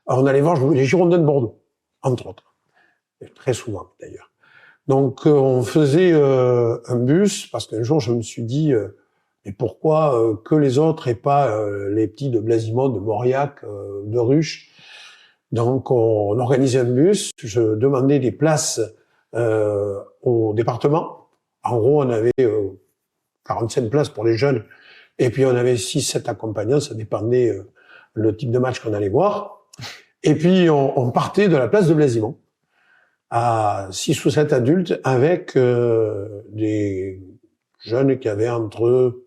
Alors, on allait voir jouer les Girondins de Bordeaux, entre autres. Et très souvent, d'ailleurs. Donc, on faisait un bus, parce qu'un jour, je me suis dit, mais pourquoi que les autres et pas les petits de Blasimont, de Mauriac, de Ruche. Donc, on organisait un bus, je demandais des places au département. En gros, on avait 45 places pour les jeunes, et puis on avait 6-7 accompagnants, ça dépendait le type de match qu'on allait voir. Et puis, on partait de la place de Blasimont à 6 ou 7 adultes avec des jeunes qui avaient entre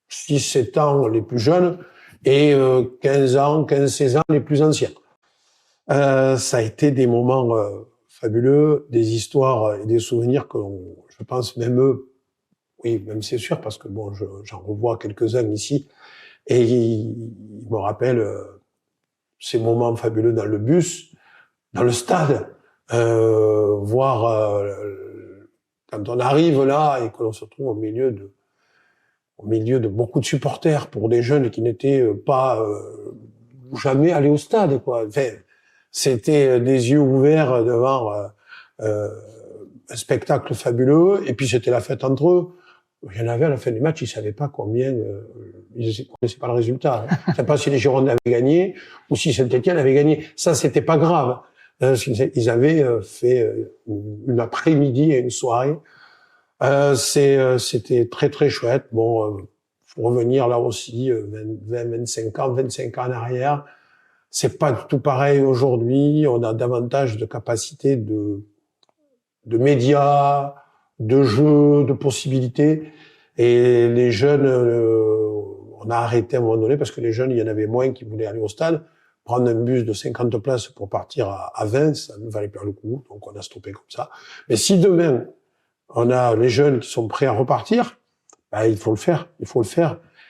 6-7 ans les plus jeunes et 15 ans, 15-16 ans les plus anciens. Ça a été des moments fabuleux, des histoires et des souvenirs que je pense même eux, oui, même c'est sûr, parce que bon, j'en revois quelques-uns ici, et ils me rappellent ces moments fabuleux dans le bus, dans le stade, voir quand on arrive là et que l'on se trouve au milieu de beaucoup de supporters pour des jeunes qui n'étaient pas jamais allés au stade, quoi. Enfin, c'était des yeux ouverts devant un spectacle fabuleux, et puis c'était la fête entre eux. Il y en avait à la fin du match, ils savaient pas combien, ils connaissaient pas le résultat. Hein. Ils savaient pas si les Girondins avaient gagné ou si Saint-Étienne avait gagné. Ça, c'était pas grave. Ils avaient fait une après-midi et une soirée. C'était très très chouette. Bon, faut revenir là aussi 25 ans en arrière. C'est pas du tout pareil aujourd'hui. On a davantage de capacités de médias, de jeux, de possibilités. Et les jeunes, on a arrêté à un moment donné parce que les jeunes, il y en avait moins qui voulaient aller au stade. Prendre un bus de 50 places pour partir à 20, ça ne valait pas le coup. Donc on a stoppé comme ça. Mais si demain, on a les jeunes qui sont prêts à repartir, ben, il faut le faire. Il faut le faire.